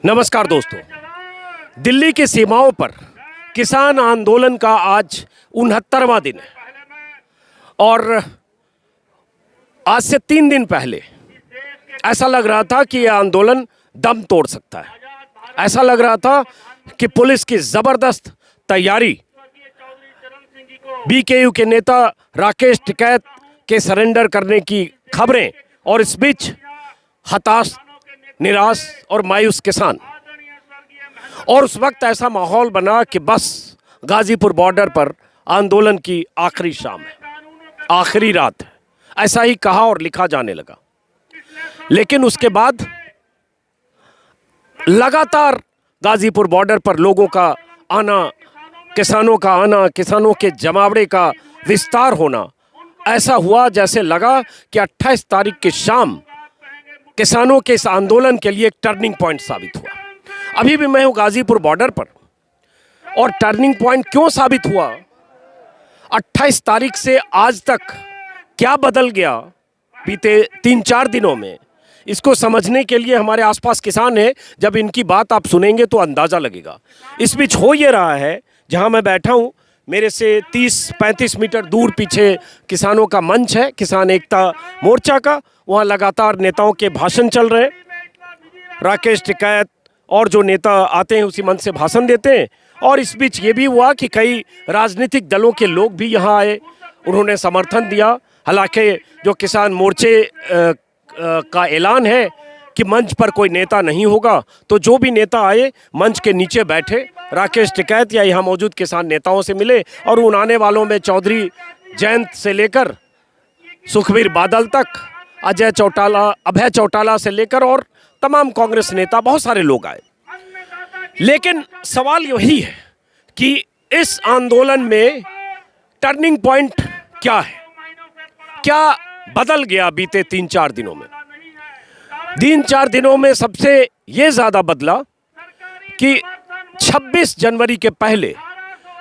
नमस्कार दोस्तों, दिल्ली की सीमाओं पर किसान आंदोलन का आज 69वां दिन है और आज से 3 दिन पहले ऐसा लग रहा था कि यह आंदोलन दम तोड़ सकता है। ऐसा लग रहा था कि पुलिस की जबरदस्त तैयारी, बीकेयू के नेता राकेश टिकैत के सरेंडर करने की खबरें और इस बीच हताश, निराश और मायूस किसान। और उस वक्त ऐसा माहौल बना कि बस गाजीपुर बॉर्डर पर आंदोलन की आखिरी शाम है, आखिरी रात है, ऐसा ही कहा और लिखा जाने लगा। लेकिन उसके बाद लगातार गाजीपुर बॉर्डर पर लोगों का आना, किसानों का आना, किसानों के जमावड़े का विस्तार होना ऐसा हुआ जैसे लगा कि 28 तारीख की शाम किसानों के इस आंदोलन के लिए एक टर्निंग पॉइंट साबित हुआ। अभी भी मैं हूं गाजीपुर बॉर्डर पर और टर्निंग पॉइंट क्यों साबित हुआ, 28 तारीख से आज तक क्या बदल गया बीते 3-4 दिनों में, इसको समझने के लिए हमारे आसपास किसान हैं। जब इनकी बात आप सुनेंगे तो अंदाज़ा लगेगा। इस बीच हो ये रहा है, जहां मैं बैठा हूं मेरे से 30-35 मीटर दूर पीछे किसानों का मंच है, किसान एकता मोर्चा का। वहाँ लगातार नेताओं के भाषण चल रहे हैं। राकेश टिकैत और जो नेता आते हैं उसी मंच से भाषण देते हैं। और इस बीच ये भी हुआ कि कई राजनीतिक दलों के लोग भी यहाँ आए, उन्होंने समर्थन दिया। हालांकि जो किसान मोर्चे का ऐलान है कि मंच पर कोई नेता नहीं होगा, तो जो भी नेता आए मंच के नीचे बैठे, राकेश टिकैत या यहाँ मौजूद किसान नेताओं से मिले। और उन आने वालों में चौधरी जयंत से लेकर सुखबीर बादल तक, अभय चौटाला से लेकर और तमाम कांग्रेस नेता, बहुत सारे लोग आए। लेकिन सवाल यही है कि इस आंदोलन में टर्निंग पॉइंट क्या है, क्या बदल गया बीते 3-4 दिनों में। 3-4 दिनों में सबसे ये ज़्यादा बदला कि 26 जनवरी के पहले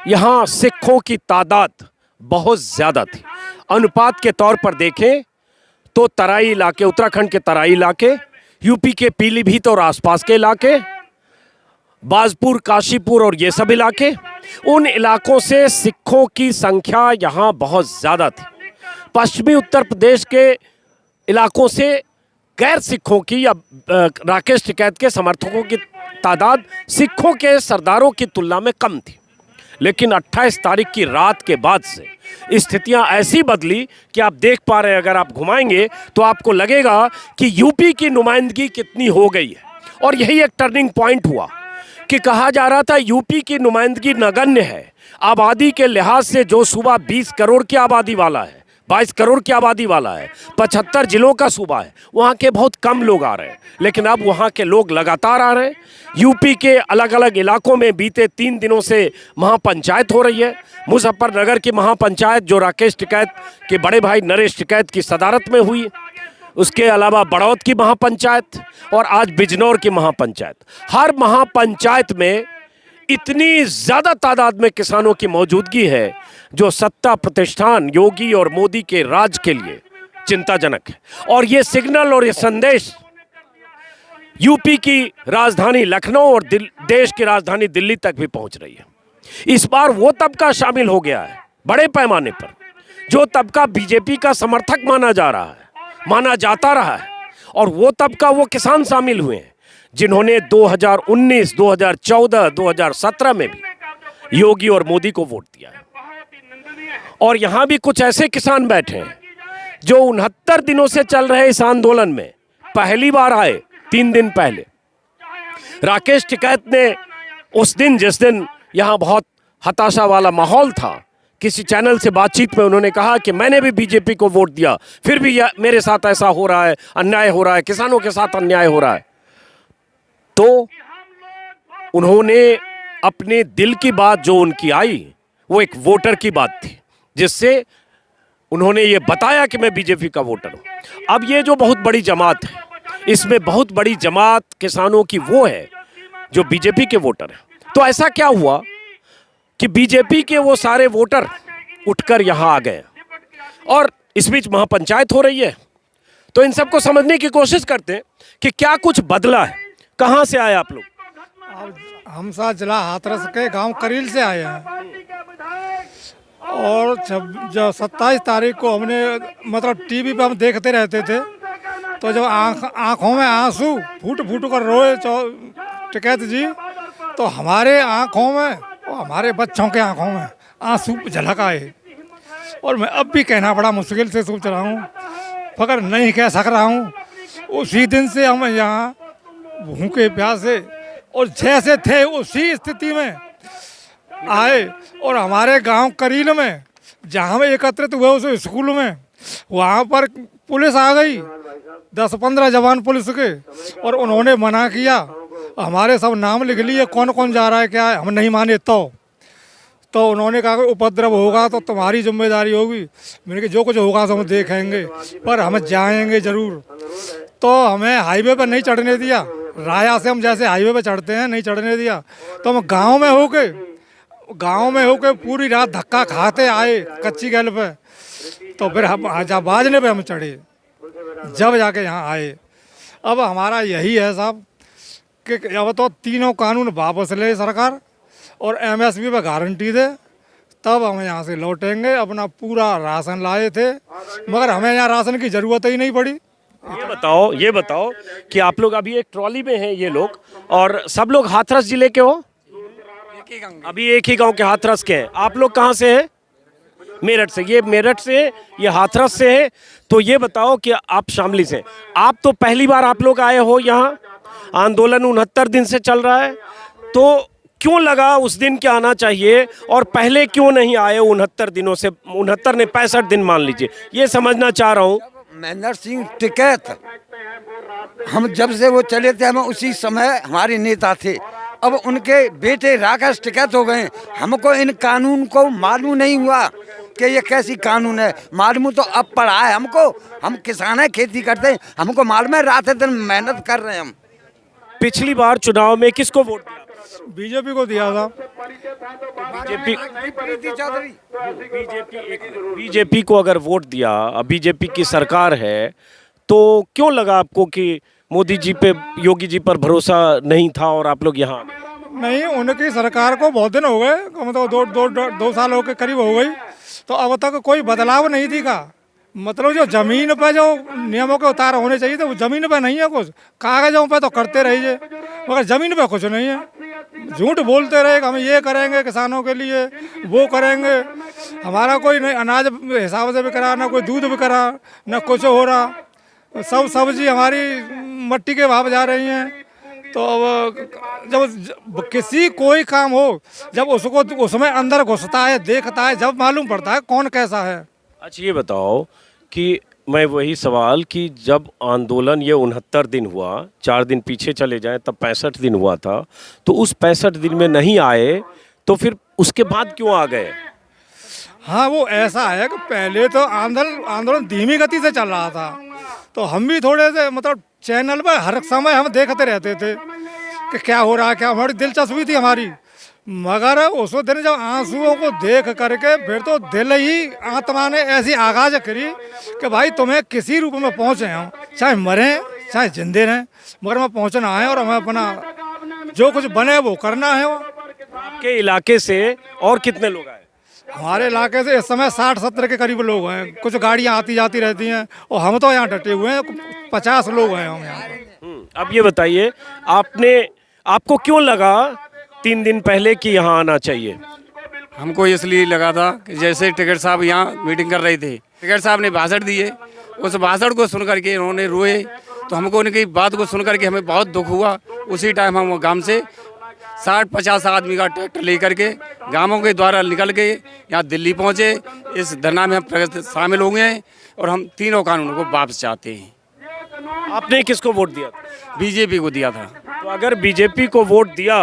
यहाँ सिखों की तादाद बहुत ज़्यादा थी। अनुपात के तौर पर देखें तो तराई इलाके, उत्तराखंड के तराई इलाके, यूपी के पीलीभीत और आसपास के इलाके, बाजपुर, काशीपुर और ये सब इलाके, उन इलाकों से सिखों की संख्या यहाँ बहुत ज़्यादा थी। पश्चिमी उत्तर प्रदेश के इलाकों से गैर सिखों की या राकेश टिकैत के समर्थकों की तादाद सिखों के सरदारों की तुलना में कम थी। लेकिन 28 तारीख की रात के बाद से स्थितियां ऐसी बदली कि आप देख पा रहे हैं, अगर आप घुमाएंगे तो आपको लगेगा कि यूपी की नुमाइंदगी कितनी हो गई है। और यही एक टर्निंग पॉइंट हुआ कि कहा जा रहा था यूपी की नुमाइंदगी नगण्य है। आबादी के लिहाज से जो सूबा 20 करोड़ की आबादी वाला है, 22 करोड़ की आबादी वाला है, 75 जिलों का सूबा है, वहाँ के बहुत कम लोग आ रहे हैं। लेकिन अब वहाँ के लोग लगातार आ रहे हैं। यूपी के अलग अलग इलाकों में बीते 3 दिनों से महापंचायत हो रही है। मुजफ्फरनगर की महापंचायत जो राकेश टिकैत के बड़े भाई नरेश टिकैत की सदारत में हुई, उसके अलावा बड़ौद की महापंचायत और आज बिजनौर की महापंचायत। हर महापंचायत में इतनी ज़्यादा तादाद में किसानों की मौजूदगी है जो सत्ता प्रतिष्ठान योगी और मोदी के राज के लिए चिंताजनक है। और ये सिग्नल और ये संदेश यूपी की राजधानी लखनऊ और देश की राजधानी दिल्ली तक भी पहुंच रही है। इस बार वो तबका शामिल हो गया है बड़े पैमाने पर, जो तबका बीजेपी का समर्थक माना जाता रहा है। और वो तबका, वो किसान शामिल हुए हैं जिन्होंने 2019, 2014, 2017 में भी योगी और मोदी को वोट दिया है। और यहाँ भी कुछ ऐसे किसान बैठे हैं जो 69 दिनों से चल रहे इस आंदोलन में पहली बार आए 3 दिन पहले। राकेश टिकैत ने उस दिन, जिस दिन यहाँ बहुत हताशा वाला माहौल था, किसी चैनल से बातचीत में उन्होंने कहा कि मैंने भी बीजेपी को वोट दिया, फिर भी मेरे साथ ऐसा हो रहा है, अन्याय हो रहा है, किसानों के साथ अन्याय हो रहा है। तो उन्होंने अपने दिल की बात जो उनकी आई, वो एक वोटर की बात थी, जिससे उन्होंने ये बताया कि मैं बीजेपी का वोटर हूँ। अब ये जो बहुत बड़ी जमात है, इसमें बहुत बड़ी जमात किसानों की वो है जो बीजेपी के वोटर हैं। तो ऐसा क्या हुआ कि बीजेपी के वो सारे वोटर उठकर यहाँ आ गए और इस बीच महापंचायत हो रही है। तो इन सबको समझने की कोशिश करते हैं कि क्या कुछ बदला है, कहाँ से आए आप लोग। हम साथ जिला हाथरस के गांव करील से आए हैं और जो 27 तारीख को हमने मतलब टीवी पे हम देखते रहते थे, तो जब आँखों में आंसू फूट फूट कर रोए टिकैत जी, तो हमारे आँखों में और हमारे बच्चों के आँखों में आंसू झलक आए। और मैं अब भी कहना बड़ा मुश्किल से सोच रहा हूँ, मगर नहीं कह सक रहा हूँ। उसी दिन से हम यहाँ भूखे प्यासे और जैसे थे उसी स्थिति में आए, और हमारे गांव करील में जहाँ हम एकत्रित हुए उस स्कूल में, वहाँ पर पुलिस आ गई 10-15 जवान पुलिस के, और उन्होंने मना किया। हमारे सब नाम लिख लिए, कौन कौन जा रहा है क्या है, हम नहीं माने तो उन्होंने कहा कि उपद्रव होगा तो तुम्हारी जिम्मेदारी होगी। मैंने कहा जो कुछ होगा तो हम देखेंगे, पर हम जाएंगे ज़रूर। तो हमें हाईवे पर नहीं चढ़ने दिया, राया से हम जैसे हाईवे पर चढ़ते हैं नहीं चढ़ने दिया। तो हम गांव में होके पूरी रात धक्का खाते आए कच्ची गैल पे, तो फिर हम बाजने पे हम चढ़े, जब जाके यहाँ आए। अब हमारा यही है साहब कि अब तो तीनों कानून वापस ले सरकार और एमएसपी पे गारंटी दे, तब हम यहाँ से लौटेंगे। अपना पूरा राशन लाए थे, मगर हमें यहाँ राशन की ज़रूरत ही नहीं पड़ी। ये बताओ कि आप लोग अभी एक ट्रॉली में हैं ये लोग, और सब लोग हाथरस जिले के हो? अभी एक ही गांव के हाथरस के हैं। आप लोग कहाँ से हैं? मेरठ से। ये मेरठ से, ये हाथरस से है। तो ये बताओ कि आप शामली से, आप तो पहली बार आप लोग आए हो यहाँ। आंदोलन 69 दिन से चल रहा है, तो क्यों लगा उस दिन क्या आना चाहिए और पहले क्यों नहीं आए 69 दिनों से? 69 ने 65 दिन मान लीजिए, ये समझना चाह रहा हूँ। महेंद्र सिंह टिकैत हम जब से वो चले थे, हम उसी समय हमारे नेता थे। अब उनके बेटे राकेश टिकैत हो गए। हमको इन कानून को मालूम नहीं हुआ कि ये कैसी कानून है। मालूम तो अब पड़ा है हमको, हम किसान है, खेती करते हैं, हमको मालूम है, रात दिन मेहनत कर रहे हैं हम। पिछली बार चुनाव में किसको वोट दिया? बीजेपी को दिया था। बीजेपी को अगर वोट दिया, अब बीजेपी की सरकार है, तो क्यों लगा आपको कि मोदी जी पे, योगी जी पर भरोसा नहीं था और आप लोग यहाँ? नहीं, उनकी सरकार को बहुत दिन हो गए, मतलब 2 सालों के करीब हो गई, तो अब तक कोई बदलाव नहीं दिखा। मतलब जो जमीन पे जो नियमों के उतार होने चाहिए थे वो जमीन पे नहीं है। कुछ कागजों पे तो करते रहिए, मगर जमीन पे कुछ नहीं है। झूठ बोलते रहे कि हम ये करेंगे किसानों के लिए, वो करेंगे। हमारा कोई नहीं अनाज हिसाब से भी करा, ना कोई दूध भी करा, ना कुछ हो रहा। सब सब्जी हमारी मट्टी के भाव जा रही हैं। तो अब जब किसी कोई काम हो, जब उसको उसमें अंदर घुसता है, देखता है, जब मालूम पड़ता है कौन कैसा है। अच्छा ये बताओ कि मैं वही सवाल कि जब आंदोलन ये 69 दिन हुआ, 4 दिन पीछे चले जाएं तब 65 दिन हुआ था, तो उस 65 दिन में नहीं आए तो फिर उसके बाद क्यों आ गए? हाँ, वो ऐसा है कि पहले तो आंदोलन धीमी गति से चल रहा था, तो हम भी थोड़े से मतलब चैनल पर हर समय हम देखते रहते थे कि क्या हो रहा है, क्या हमारी दिलचस्पी थी हमारी। मगर उस दिन जब आंसुओं को देख करके फिर तो दिल ही, आत्मा ने ऐसी आगाज करी कि भाई तुम्हें किसी रूप में पहुँचे हम, चाहे मरें चाहे जिंदे रहें, मगर हमें पहुँचना है और हमें अपना जो कुछ बने वो करना है। आपके इलाके से और कितने लोग आए? हमारे इलाके से इस समय 60-70 के करीब लोग हैं। कुछ गाड़ियाँ आती जाती रहती हैं और हम तो यहाँ डटे हुए हैं, 50 लोग हैं हम यहाँ पर। अब ये बताइए, आपको क्यों लगा 3 दिन पहले कि यहाँ आना चाहिए? हमको इसलिए लगा था कि जैसे टिकैत साहब यहाँ मीटिंग कर रहे थे, टिकैत साहब ने भाषण दिए, उस भाषण को सुन करके उन्होंने रोए, तो हमको उनकी बात को सुन करके हमें बहुत दुख हुआ। उसी टाइम हम गांव से 60-50 आदमी का ट्रैक्टर लेकर के गांवों के द्वारा निकल के यहाँ दिल्ली पहुँचे। इस धरना में हम शामिल हो गए हैं और हम तीनों कानूनों को वापस चाहते हैं। आपने किसको वोट दिया था? बीजेपी को दिया था। तो अगर बीजेपी को वोट दिया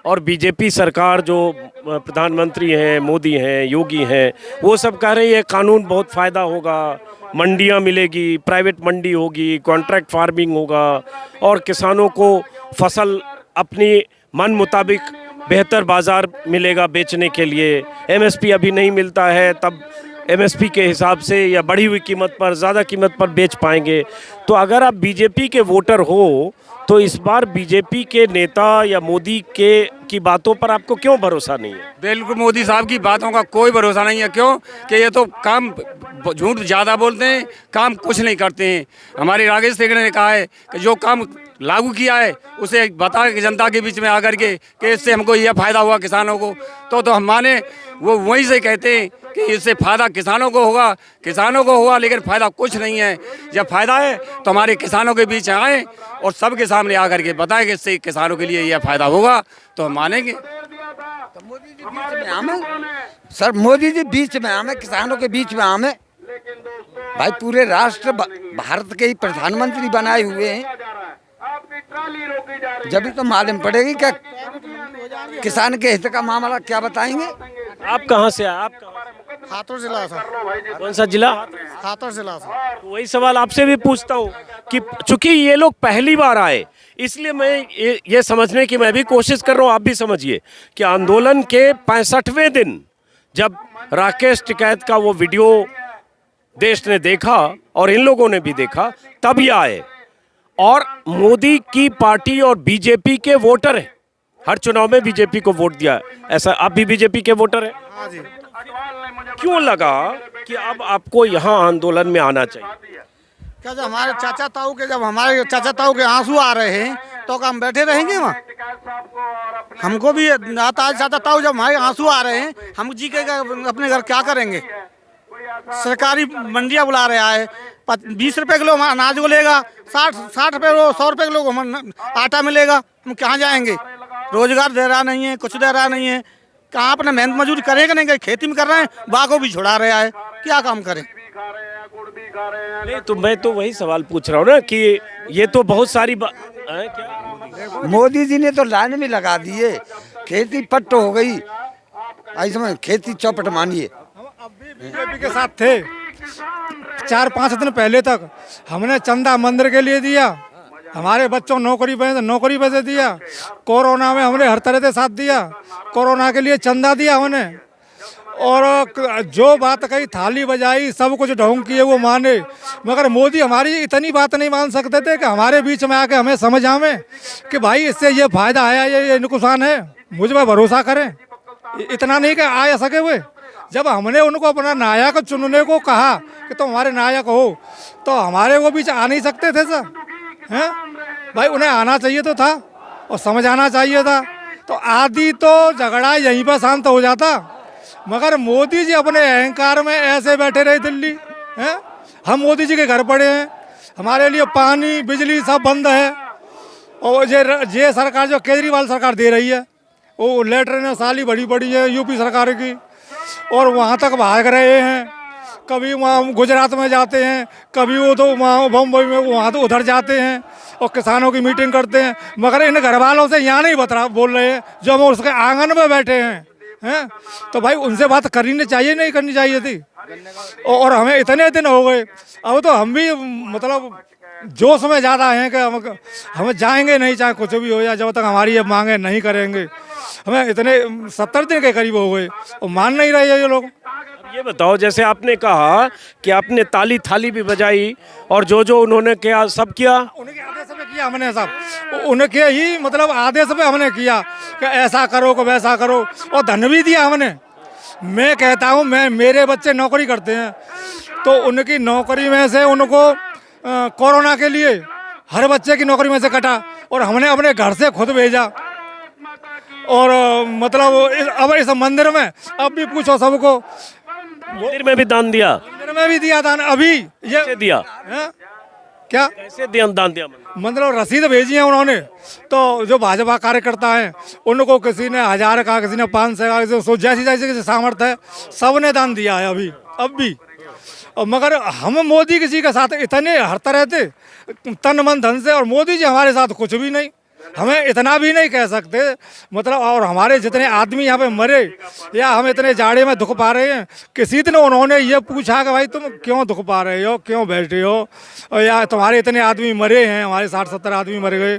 और बीजेपी सरकार जो प्रधानमंत्री हैं, मोदी हैं, योगी हैं, वो सब कह रहे हैं कानून बहुत फ़ायदा होगा, मंडियां मिलेगी, प्राइवेट मंडी होगी, कॉन्ट्रैक्ट फार्मिंग होगा और किसानों को फसल अपनी मन मुताबिक बेहतर बाज़ार मिलेगा बेचने के लिए, एमएसपी अभी नहीं मिलता है तब एमएसपी के हिसाब से या बढ़ी हुई कीमत पर, ज़्यादा कीमत पर बेच पाएंगे। तो अगर आप बीजेपी के वोटर हो तो इस बार बीजेपी के नेता या मोदी के की बातों पर आपको क्यों भरोसा नहीं है? बिल्कुल मोदी साहब की बातों का कोई भरोसा नहीं है। क्यों कि ये तो काम झूठ ज़्यादा बोलते हैं, काम कुछ नहीं करते हैं। हमारे राकेश सेगड़े ने कहा है कि जो काम लागू किया है उसे बता कि जनता के बीच में आकर के कि इससे हमको यह फ़ायदा हुआ किसानों को, तो हम माने। वो वहीं से कहते हैं कि इससे फ़ायदा किसानों को होगा, लेकिन फ़ायदा कुछ नहीं है। जब फ़ायदा है तो हमारे किसानों के बीच आएँ और सबके सामने आकर के बताएं कि इससे किसानों के लिए यह फ़ायदा होगा तो हम मानेंगे। तो मोदी जी बीच में आमे सर, मोदी जी बीच में आमे, किसानों के बीच में आमे। भाई पूरे राष्ट्र भारत के ही प्रधानमंत्री बनाए हुए हैं, जब भी तो मालूम पड़ेगी क्या किसान के हित का मामला क्या बताएंगे। आप कहाँ से आप हाथोर जिला था। कौन सा जिला? हाथोर जिला था। तो वही सवाल आपसे भी पूछता हूँ कि चूंकि ये लोग पहली बार आए, इसलिए मैं ये समझने की मैं भी कोशिश कर रहा हूँ, आप भी समझिए कि आंदोलन के 65वें दिन जब राकेश टिकैत का वो वीडियो देश ने देखा और इन लोगों ने भी देखा, तब ये आए। और मोदी की पार्टी और बीजेपी के वोटर हैं, हर चुनाव में बीजेपी को वोट दिया है, ऐसा आप भी बीजेपी के वोटर हैं? हाँ जी। क्यों लगा कि अब आपको यहाँ आंदोलन में आना चाहिए? क्या जब हमारे चाचा ताऊ के आंसू आ रहे हैं तो क्या हम बैठे रहेंगे वहाँ? हमको भी आता है चाचा ताऊ, जब हमारे आंसू आ रहे हैं हम जी के अपने घर क्या करेंगे? सरकारी मंडियाँ बुला रहा है, 20 रुपए किलो अनाज को लेगा, 60 रुपए किलो, 100 रुपए किलो आटा मिलेगा, हम कहाँ जाएंगे? रोजगार दे रहा नहीं है, कुछ दे रहा नहीं है। कहाँ अपने मेहनत मजदूरी करेगा नहीं, खेती में कर रहे हैं, बाघों भी छुड़ा रहा है, क्या काम करें? नहीं तो मैं तो वही सवाल पूछ रहा हूँ ना कि ये तो बहुत सारी क्या मोदी जी ने तो लाइन में लगा दिए, खेती पट्ट हो गई, ऐसे में खेती चौपट मानिए। अब भी बीजेपी के साथ थे 4-5 दिन पहले तक। हमने चंदा मंदिर के लिए दिया, हमारे बच्चों नौकरी पे से दिया, कोरोना में हमने हर तरह से साथ दिया, कोरोना के लिए चंदा दिया हमने। और जो बात कही, थाली बजाई, सब कुछ ढोंग किए वो माने, मगर मोदी हमारी इतनी बात नहीं मान सकते थे कि हमारे बीच में आके हमें समझ आवे कि भाई इससे ये फायदा आया, ये नुकसान है, मुझ पर भरोसा करें। इतना नहीं कि आ सके हुए। जब हमने उनको अपना नायक चुनने को कहा कि तुम हमारे नायक हो, तो हमारे वो बीच आ नहीं सकते थे सर, हैं भाई? उन्हें आना चाहिए तो था और समझ आना चाहिए था, तो आदि तो झगड़ा यहीं पर शांत हो जाता। मगर मोदी जी अपने अहंकार में ऐसे बैठे रहे दिल्ली, हैं? हम मोदी जी के घर पड़े हैं, हमारे लिए पानी बिजली सब बंद है, और ये सरकार जो केजरीवाल सरकार दे रही है, वो लेटरें साली बड़ी बड़ी है यूपी सरकार की, और वहाँ तक भाग रहे हैं। कभी वहाँ गुजरात में जाते हैं, कभी वो तो वहाँ बम्बई में, वहाँ तो उधर जाते हैं और किसानों की मीटिंग करते हैं, मगर इन घर वालों से यहाँ नहीं बोल रहे हैं जो हम उसके आंगन में बैठे हैं, हैं? तो भाई उनसे बात करनी चाहिए, नहीं करनी चाहिए थी। और हमें इतने दिन हो गए, अब तो हम भी मतलब जोश में ज़्यादा हैं कि हम जाएंगे नहीं, चाहे कुछ भी हो जाए, जब तक हमारी ये मांगे नहीं करेंगे। हमें इतने 70 दिन के करीब हो गए और मान नहीं रहे ये लोग। ये बताओ, जैसे आपने कहा कि आपने ताली थाली भी बजाई और जो उन्होंने किया सब किया, उनके आदेश पे किया हमने सब, उनके ही मतलब आदेश पे हमने किया कि ऐसा करो को वैसा करो, और धन भी दिया हमने। मैं कहता हूँ, मेरे बच्चे नौकरी करते हैं, तो उनकी नौकरी में से उनको कोरोना के लिए हर बच्चे की नौकरी में से कटा, और हमने अपने घर से खुद भेजा। और मतलब अब इस मंदिर में अब भी पूछो सबको, मंदिर में भी दान दिया, मंदिर में भी दिया दान। अभी ये कैसे दिया? है? क्या कैसे दिया दान दिया? मतलब रसीद भेजी है उन्होंने, तो जो भाजपा कार्यकर्ता हैं उनको किसी ने 1000 का, किसी ने 500 का, किसी जैसी जैसी सामर्थ्य है, सब ने दान दिया है अभी अब भी। और मगर हम मोदी जी के साथ इतने हर तरह थे, तन मन धन से, और मोदी जी हमारे साथ कुछ भी नहीं। हमें इतना भी नहीं कह सकते, मतलब और हमारे जितने आदमी यहाँ पे मरे या हम इतने जाड़े में दुख पा रहे हैं, किसी दिन उन्होंने ये पूछा कि भाई तुम क्यों दुख पा रहे हो, क्यों बैठे हो, और या तुम्हारे इतने आदमी मरे हैं, हमारे 60-70 आदमी मर गए,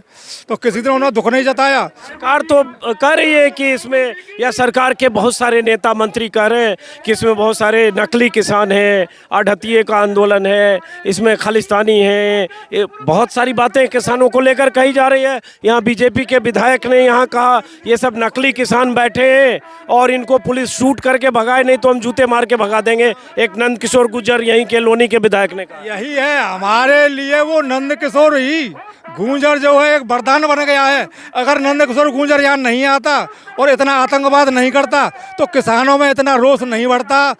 तो किसी दिन उन्होंने दुख नहीं जताया। सरकार तो कह रही है कि इसमें, या सरकार के बहुत सारे नेता मंत्री कह रहे हैं कि इसमें बहुत सारे नकली किसान हैं, आढ़तिये का आंदोलन है, इसमें खालिस्तानी हैं, ये बहुत सारी बातें किसानों को लेकर कही जा रही है। यहाँ बीजेपी के विधायक ने यहाँ कहा ये सब नकली किसान बैठे हैं और इनको पुलिस शूट करके भगाए, नहीं तो हम जूते मार के भगा देंगे। एक नंद किशोर गुर्जर यहीं के लोनी के विधायक ने कहा। यही है हमारे लिए वो नंद किशोर ही गुंजर जो है एक वरदान बन गया है। अगर नंद किशोर गुंजर यहाँ नहीं आता और इतना आतंकवाद नहीं करता तो किसानों में इतना रोष नहीं बढ़ता,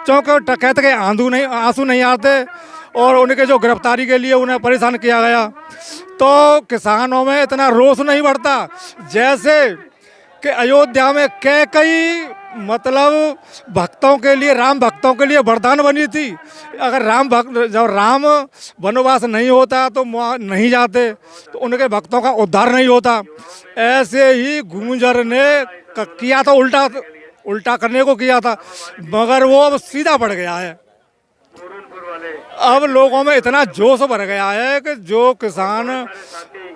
चौंक टकैत के आंसू नहीं आते और उनके जो गिरफ्तारी के लिए उन्हें परेशान किया गया तो किसानों में इतना रोष नहीं बढ़ता। जैसे कि अयोध्या में कई मतलब भक्तों के लिए, राम भक्तों के लिए वरदान बनी थी। अगर जब राम वनवास नहीं होता तो वहाँ नहीं जाते तो उनके भक्तों का उद्धार नहीं होता। ऐसे ही गुंजर ने किया था, उल्टा करने को किया था, मगर वो अब सीधा पड़ गया है। अब लोगों में इतना जोश भर गया है कि जो किसान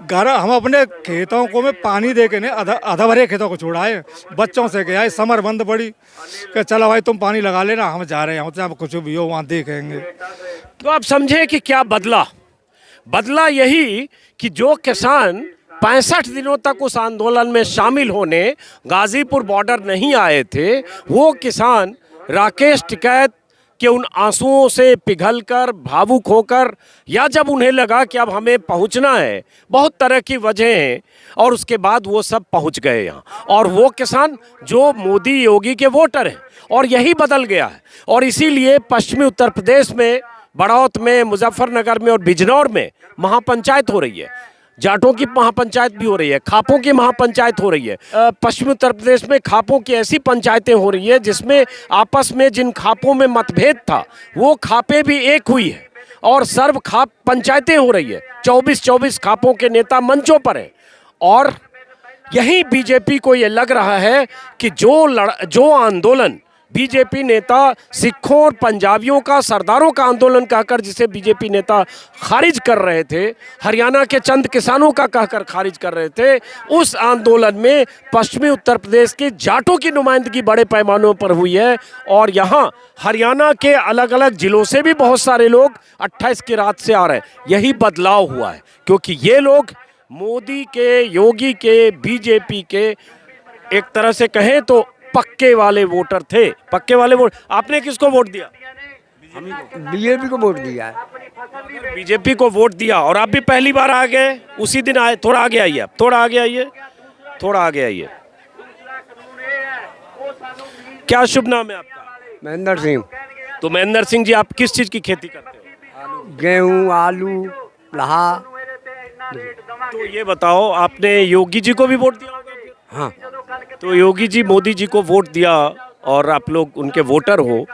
घर, हम अपने खेतों को में पानी दे के आधा भरे खेतों को छोड़ाए, बच्चों से गया है समर बंद पड़ी कि चलो भाई तुम पानी लगा लेना, हम जा रहे हैं, चाहे कुछ भी हो वहाँ देखेंगे। तो आप समझे कि क्या बदला यही कि जो किसान 65 दिनों तक उस आंदोलन में शामिल होने गाजीपुर बॉर्डर नहीं आए थे, वो किसान राकेश टिकैत कि उन आंसुओं से पिघलकर, भावुक होकर, या जब उन्हें लगा कि अब हमें पहुंचना है, बहुत तरह की वजह हैं, और उसके बाद वो सब पहुंच गए यहाँ। और वो किसान जो मोदी योगी के वोटर हैं, और यही बदल गया है। और इसीलिए पश्चिमी उत्तर प्रदेश में, बड़ौत में, मुजफ्फरनगर में और बिजनौर में महापंचायत हो रही है। जाटों की महापंचायत भी हो रही है, खापों की महापंचायत हो रही है। पश्चिमी उत्तर प्रदेश में खापों की ऐसी पंचायतें हो रही है जिसमें आपस में जिन खापों में मतभेद था वो खापें भी एक हुई है और सर्व खाप पंचायतें हो रही है। 24 खापों के नेता मंचों पर हैं। और यही बीजेपी को ये लग रहा है कि जो आंदोलन बीजेपी नेता सिखों और पंजाबियों का, सरदारों का आंदोलन कहकर जिसे बीजेपी नेता खारिज कर रहे थे, हरियाणा के चंद किसानों का कहकर खारिज कर रहे थे, उस आंदोलन में पश्चिमी उत्तर प्रदेश के जाटों की नुमाइंदगी बड़े पैमानों पर हुई है। और यहाँ हरियाणा के अलग अलग जिलों से भी बहुत सारे लोग 28 की रात से आ रहे हैं। यही बदलाव हुआ है क्योंकि ये लोग मोदी के, योगी के, बीजेपी के एक तरह से कहें तो पक्के वाले वोटर थे। पक्के वाले वोट। आपने किसको वोट दिया? बीजेपी को वोट दिया है। बीजेपी को वोट दिया। और आप भी पहली बार आ गए, उसी दिन आए? थोड़ा आगे आइए, आप थोड़ा आगे आइए, थोड़ा आगे आइए। क्या शुभ नाम है आपका? महेंद्र सिंह। तो महेंद्र सिंह जी, आप किस चीज की खेती करते हो? गेहूँ, आलू, लहा। तो ये बताओ, आपने योगी जी को भी वोट दिया होगा? हाँ। तो योगी जी, मोदी जी को वोट दिया और आप लोग उनके वोटर हो,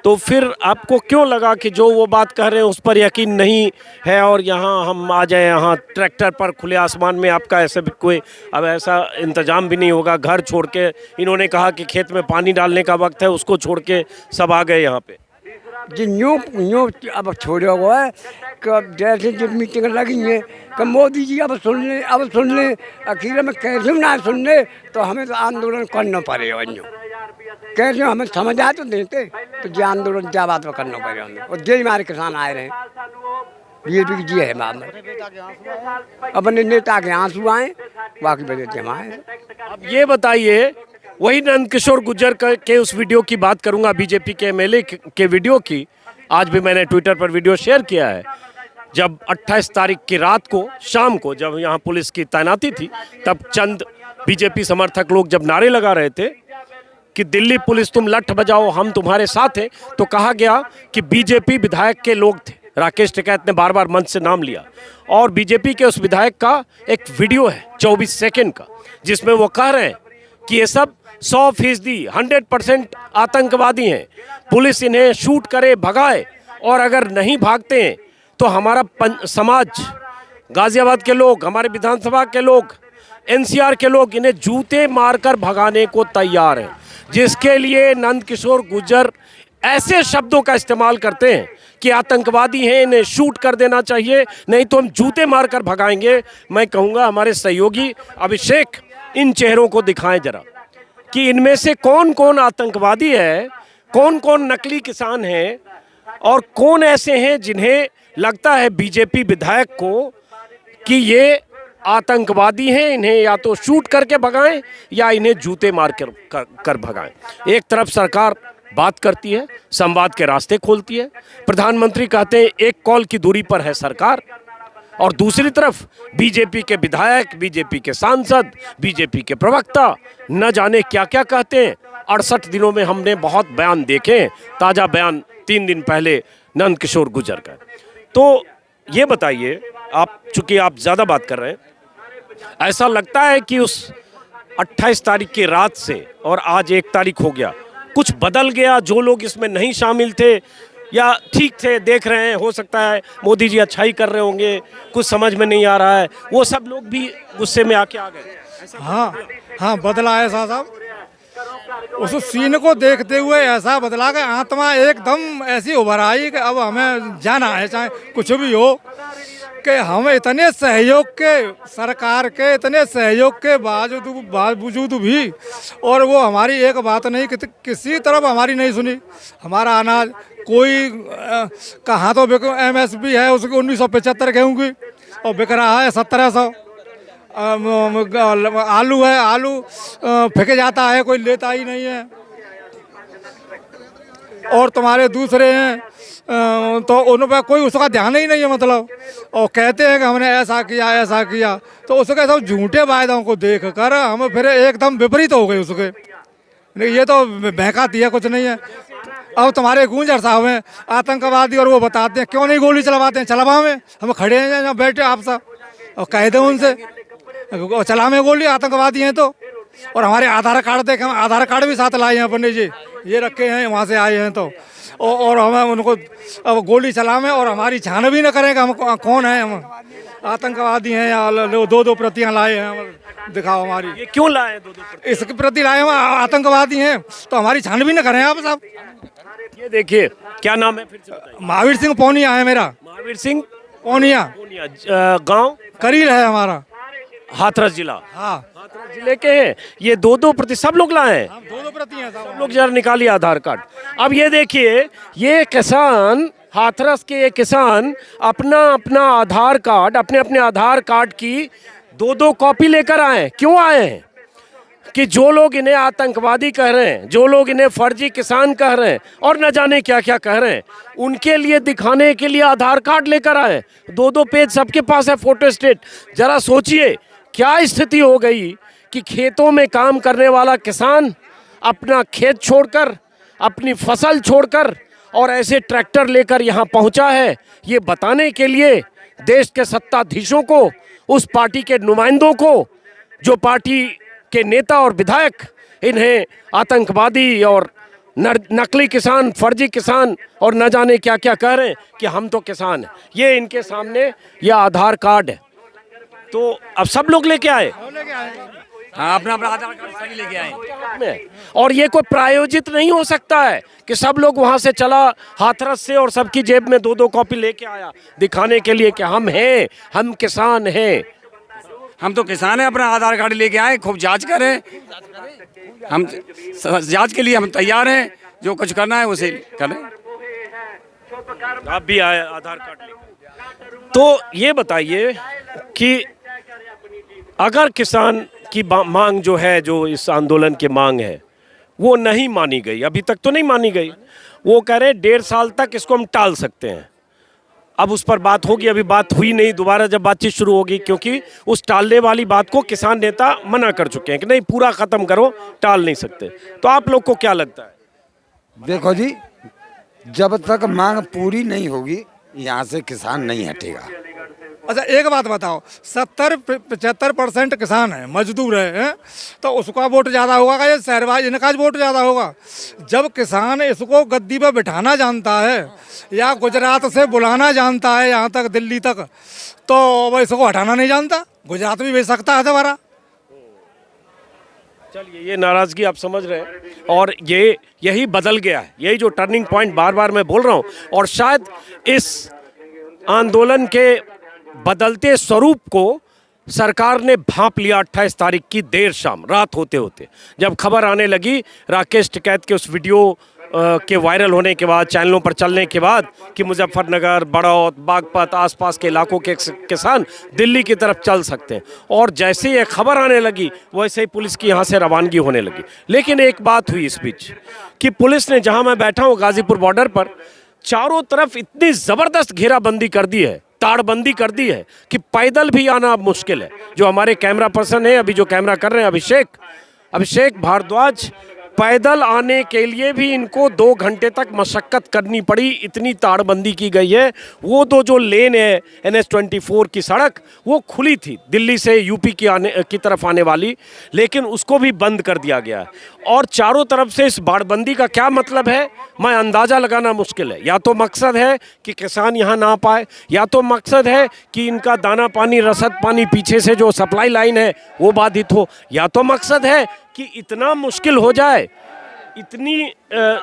तो फिर आपको क्यों लगा कि जो वो बात कह रहे हैं उस पर यकीन नहीं है और यहाँ हम आ जाए, यहाँ ट्रैक्टर पर खुले आसमान में? आपका ऐसे भी कोई अब ऐसा इंतजाम भी नहीं होगा, घर छोड़ के, इन्होंने कहा कि खेत में पानी डालने का वक्त है, उसको छोड़ के सब आ गए यहाँ पे। यूँ अब छोड़े हुआ है कि जैसे जब मीटिंग लगी है कि मोदी जी अब सुन ले, आखिर में कैसे ना सुन ले तो हमें तो आंदोलन करना पड़ेगा। कैसे हमें समझ आए तो देते, तो जो आंदोलन क्या बात करना पड़ेगा हमें। और जे हमारे किसान आए रहे, बीजेपी की जी है बात में, अपने नेता के आंसू आए, बाकी वजह से हम आए। अब ये बताइए, वही नंद किशोर गुर्जर के उस वीडियो की बात करूंगा, बीजेपी के एमएलए के वीडियो की। आज भी मैंने ट्विटर पर वीडियो शेयर किया है। जब 28 तारीख की रात को, शाम को, जब यहाँ पुलिस की तैनाती थी, तब चंद बीजेपी समर्थक लोग जब नारे लगा रहे थे कि दिल्ली पुलिस तुम लठ बजाओ, हम तुम्हारे साथ हैं, तो कहा गया कि बीजेपी विधायक के लोग थे। राकेश टिकैत ने बार बार मंच से नाम लिया और बीजेपी के उस विधायक का एक वीडियो है 24 सेकेंड का, जिसमें वो कह रहे हैं कि ये सब 100% 100% आतंकवादी हैं, पुलिस इन्हें शूट करे, भगाए, और अगर नहीं भागते हैं तो हमारा समाज, गाजियाबाद के लोग, हमारे विधानसभा के लोग, एनसीआर के लोग इन्हें जूते मारकर भगाने को तैयार हैं, जिसके लिए नंद किशोर गुर्जर ऐसे शब्दों का इस्तेमाल करते हैं कि आतंकवादी हैं, इन्हें शूट कर देना चाहिए, नहीं तो हम जूते मारकर भगाएंगे। मैं कहूँगा हमारे सहयोगी अभिषेक इन चेहरों को दिखाएं जरा कि इनमें से कौन कौन आतंकवादी है, कौन कौन नकली किसान हैं और कौन ऐसे हैं जिन्हें लगता है बीजेपी विधायक को कि ये आतंकवादी हैं, इन्हें या तो शूट करके भगाएं या इन्हें जूते मार कर भगाएं। एक तरफ सरकार बात करती है, संवाद के रास्ते खोलती है, प्रधानमंत्री कहते हैं एक कॉल की दूरी पर है सरकार, और दूसरी तरफ बीजेपी के विधायक, बीजेपी के सांसद, बीजेपी के प्रवक्ता न जाने क्या क्या कहते हैं। 68 दिनों में हमने बहुत बयान देखे, ताज़ा बयान 3 दिन पहले नंद किशोर गुर्जर का। तो ये बताइए, आप चूंकि आप ज़्यादा बात कर रहे हैं, ऐसा लगता है कि उस 28 तारीख की रात से और आज 1 तारीख हो गया, कुछ बदल गया? जो लोग इसमें नहीं शामिल थे या ठीक थे, देख रहे हैं, हो सकता है मोदी जी अच्छाई कर रहे होंगे, कुछ समझ में नहीं आ रहा है, वो सब लोग भी गुस्से में आके आ गए? हाँ, बदला है साहब। उस सीन को देखते हुए ऐसा बदला कि आत्मा एकदम ऐसी उभर आई कि अब हमें जाना है, चाहे कुछ भी हो, कि हम इतने सहयोग के, सरकार के इतने सहयोग के बावजूद भी, और वो हमारी एक बात नहीं, किसी तरफ हमारी नहीं सुनी। हमारा अनाज कोई कहाँ तो MSP है उसकी 1975 गेहूँ की, और बिक रहा है 1700। आलू है, आलू फेंके जाता है, कोई लेता ही नहीं है। और तुम्हारे दूसरे हैं तो उन पर कोई उसका ध्यान ही नहीं है, मतलब, और कहते हैं कि हमने ऐसा किया ऐसा किया, तो उसके सब झूठे वायदों को देख कर हम फिर एकदम विपरीत हो गए उसके। ये तो बहका दिया, कुछ नहीं है। अब तुम्हारे गुंजर साहब हैं आतंकवादी, और वो बताते हैं क्यों नहीं गोली चलवाते हैं, चलवावे, हम खड़े हैं यहाँ बैठे आप सब, और कह दे उनसे चलावे गोली, आतंकवादी हैं तो। और हमारे आधार कार्ड देखें, हम आधार कार्ड भी साथ लाए हैं पंडित जी, ये रखे हैं, वहाँ से आए हैं तो, और हमें उनको अब गोली चलावें और हमारी छान भी न करें कि हम कौन है, हम आतंकवादी हैं या 2-2 प्रतियाँ लाए हैं, दिखाओ हमारी। ये क्यों लाए 2-2 प्रति? इसकी प्रति लाए हम आतंकवादी हैं तो हमारी छान भी न करें आप साहब। ये देखिए, क्या नाम है फिर से बताइए? महावीर सिंह पौनिया है मेरा। महावीर सिंह पौनिया गांव करील है हमारा, हाथरस जिला। हाँ, हाथरस जिले के हैं। ये 2-2 प्रति सब लोग लाए हैं, 2-2 प्रति हैं सब लोग जरा निकालिए आधार कार्ड। अब ये देखिए, ये किसान, हाथरस के ये किसान अपना अपना आधार कार्ड, अपने अपने आधार कार्ड की 2-2 कॉपी लेकर आए। क्यों आए हैं? कि जो लोग इन्हें आतंकवादी कह रहे हैं, जो लोग इन्हें फर्जी किसान कह रहे हैं और न जाने क्या क्या कह रहे हैं, उनके लिए दिखाने के लिए आधार कार्ड लेकर आए। 2-2 पेज सबके पास है, फोटो स्टेट। जरा सोचिए क्या स्थिति हो गई कि खेतों में काम करने वाला किसान अपना खेत छोड़कर, अपनी फसल छोड़कर और ऐसे ट्रैक्टर लेकर यहाँ पहुँचा है, ये बताने के लिए देश के सत्ताधीशों को, उस पार्टी के नुमाइंदों को, जो पार्टी के नेता और विधायक इन्हें आतंकवादी और नकली किसान, फर्जी किसान और न जाने क्या क्या कह रहे हैं कि हम तो किसान हैं। ये इनके सामने ये आधार कार्ड है। तो अब सब लोग लेके आए, हाँ, अपना अपना आधार कार्ड सभी लेके आए। और ये कोई प्रायोजित नहीं हो सकता है कि सब लोग वहां से चला हाथरस से और सबकी जेब में 2-2 कॉपी लेके आया, दिखाने के लिए कि हम हैं, हम किसान हैं। हम तो किसान हैं, अपना आधार कार्ड लेके आए, खूब जांच करें, हम जांच के लिए हम तैयार हैं, जो कुछ करना है उसे करें। आप भी आए आधार कार्ड लेकर। तो ये बताइए कि अगर किसान की मांग जो है, जो इस आंदोलन की मांग है, वो नहीं मानी गई, अभी तक तो नहीं मानी गई, वो कह रहे 1.5 साल तक इसको हम टाल सकते हैं। अब उस पर बात होगी, अभी बात हुई नहीं, दोबारा जब बातचीत शुरू होगी, क्योंकि उस टालने वाली बात को किसान नेता मना कर चुके हैं कि नहीं, पूरा ख़त्म करो, टाल नहीं सकते। तो आप लोग को क्या लगता है? देखो जी, जब तक मांग पूरी नहीं होगी यहाँ से किसान नहीं हटेगा। अच्छा एक बात बताओ, 70-75% किसान है, मजदूर है, तो उसका वोट ज़्यादा होगा या शहरवाज इनका वोट ज़्यादा होगा? जब किसान इसको गद्दी पर बिठाना जानता है या गुजरात से बुलाना जानता है यहाँ तक दिल्ली तक, तो वो इसको हटाना नहीं जानता। गुजरात भी भेज सकता है दोबारा, चलिए, ये नाराजगी आप समझ रहे हैं और ये यही बदल गया है, यही जो टर्निंग पॉइंट बार बार मैं बोल रहा हूँ। और शायद इस आंदोलन के बदलते स्वरूप को सरकार ने भांप लिया 28 तारीख की देर शाम, रात होते होते, जब खबर आने लगी राकेश टिकैत के उस वीडियो के वायरल होने के बाद, चैनलों पर चलने के बाद कि मुजफ्फरनगर, बड़ौत, बागपत, आसपास के इलाकों के किसान दिल्ली की तरफ चल सकते हैं। और जैसे ये खबर आने लगी वैसे ही पुलिस की यहाँ से रवानगी होने लगी। लेकिन एक बात हुई इस बीच कि पुलिस ने, जहाँ मैं बैठा हूँ गाजीपुर बॉर्डर पर, चारों तरफ इतनी ज़बरदस्त घेराबंदी कर दी है, ताड़बंदी कर दी है कि पैदल भी आना अब मुश्किल है। जो हमारे कैमरा पर्सन है, अभी जो कैमरा कर रहे हैं अभिषेक भारद्वाज, पैदल आने के लिए भी इनको 2 घंटे तक मशक्कत करनी पड़ी, इतनी ताड़बंदी की गई है। वो जो लेन है NH-24 की सड़क, वो खुली थी दिल्ली से यूपी की तरफ आने वाली, लेकिन उसको भी बंद कर दिया गया है। और चारों तरफ से इस बाड़बंदी का क्या मतलब है, मैं अंदाज़ा लगाना मुश्किल है। या तो मकसद है कि किसान यहाँ ना पाए, या तो मकसद है कि इनका दाना पानी, रसद पानी, पीछे से जो सप्लाई लाइन है वो बाधित हो, या तो मकसद है कि इतना मुश्किल हो जाए, इतनी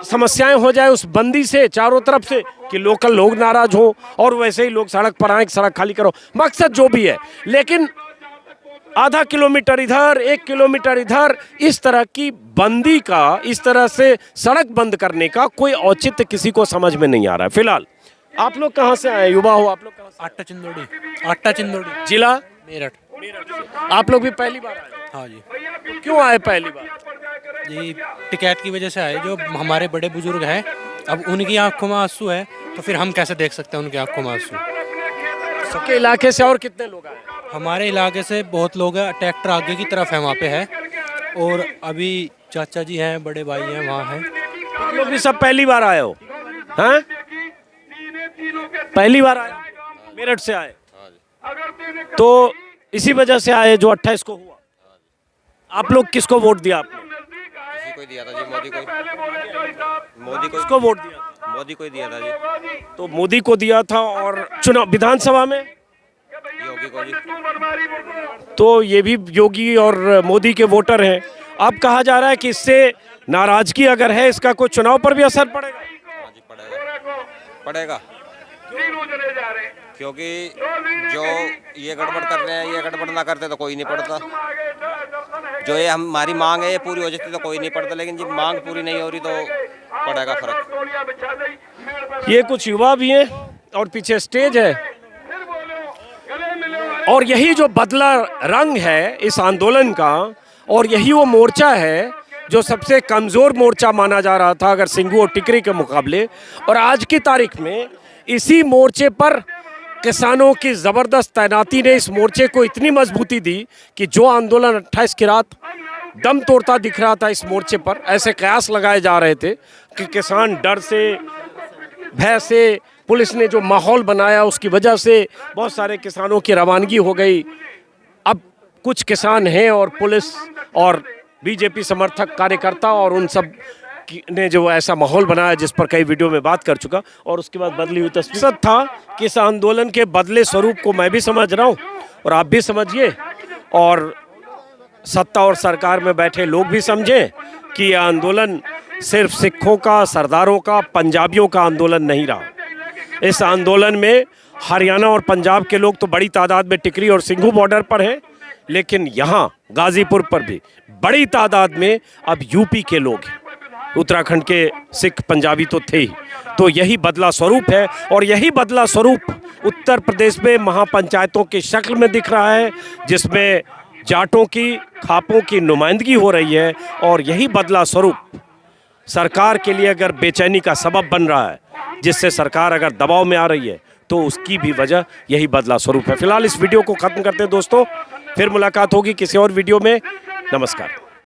समस्याएं हो जाए उस बंदी से चारों तरफ से कि लोकल लोग नाराज हो और वैसे ही लोग सड़क पर आए, सड़क खाली करो। मकसद जो भी है, लेकिन आधा किलोमीटर इधर, 1 किलोमीटर इधर, इस तरह की बंदी का, इस तरह से सड़क बंद करने का कोई औचित्य किसी को समझ में नहीं आ रहा है। फिलहाल आप लोग कहाँ से आए, युवा हो आप लोग? कहाँ से? आट्टा चिंदोड़ी जिला मेरठ। आप लोग भी पहली बार आए? हाँ जी, तो क्यों आए पहली बार? ये टिकैत की वजह से आए। जो हमारे बड़े बुजुर्ग हैं, अब उनकी आंखों में आंसू है, तो फिर हम कैसे देख सकते हैं उनकी आंखों में आंसू। सबके इलाके से और कितने लोग आए? हमारे इलाके से बहुत लोग हैं, ट्रैक्टर आगे की तरफ है वहाँ पे है, और अभी चाचा जी हैं, बड़े भाई हैं वहाँ हैं। आप लोग भी सब पहली बार आए हो? हैं? पहली बार आए, मेरठ से आए, तो इसी वजह से आए जो 28 को हुआ। आप लोग किसको वोट दिया आपने? किसी को दिया था जी, मोदी को किसको वोट दिया था? मोदी को ही दिया था जी, तो मोदी को दिया था। और चुनाव विधानसभा में योगी को जी। तो ये भी योगी और मोदी के वोटर हैं। अब कहा जा रहा है कि इससे नाराजगी अगर है, इसका कोई चुनाव पर भी असर पड़ेगा। हाँ जी, पड़ेगा क्योंकि जो ये गड़बड़ कर रहे हैं, ये गड़बड़ ना करते तो कोई नहीं पड़ता। जो ये हमारी मांग है ये पूरी हो जाती तो कोई नहीं पड़ता, लेकिन जब मांग पूरी नहीं हो रही तो पड़ेगा फर्क। ये कुछ युवा भी हैं और पीछे स्टेज है, और यही जो बदला रंग है इस आंदोलन का, और यही वो मोर्चा है जो सबसे कमज़ोर मोर्चा माना जा रहा था अगर सिंघू और टिकरी के मुकाबले। और आज की तारीख में इसी मोर्चे पर किसानों की ज़बरदस्त तैनाती ने इस मोर्चे को इतनी मजबूती दी कि जो आंदोलन 28 की रात दम तोड़ता दिख रहा था इस मोर्चे पर, ऐसे कयास लगाए जा रहे थे कि किसान डर से, भय से, पुलिस ने जो माहौल बनाया उसकी वजह से बहुत सारे किसानों की रवानगी हो गई। अब कुछ किसान हैं और पुलिस और बीजेपी समर्थक कार्यकर्ता और उन सब ने जो ऐसा माहौल बनाया जिस पर कई वीडियो में बात कर चुका, और उसके बाद बदली हुई तस्वीर। सच था कि इस आंदोलन के बदले स्वरूप को मैं भी समझ रहा हूँ और आप भी समझिए, और सत्ता और सरकार में बैठे लोग भी समझें कि यह आंदोलन सिर्फ सिखों का, सरदारों का, पंजाबियों का आंदोलन नहीं रहा। इस आंदोलन में हरियाणा और पंजाब के लोग तो बड़ी तादाद में टिकरी और सिंघू बॉर्डर पर हैं, लेकिन यहाँ गाजीपुर पर भी बड़ी तादाद में अब यूपी के लोग हैं। उत्तराखंड के सिख पंजाबी तो थे ही। तो यही बदला स्वरूप है, और यही बदला स्वरूप उत्तर प्रदेश में महापंचायतों की शक्ल में दिख रहा है, जिसमें जाटों की, खापों की नुमाइंदगी हो रही है। और यही बदला स्वरूप सरकार के लिए अगर बेचैनी का सबब बन रहा है, जिससे सरकार अगर दबाव में आ रही है, तो उसकी भी वजह यही बदला स्वरूप है। फिलहाल इस वीडियो को ख़त्म करते हैं दोस्तों, फिर मुलाकात होगी किसी और वीडियो में। नमस्कार।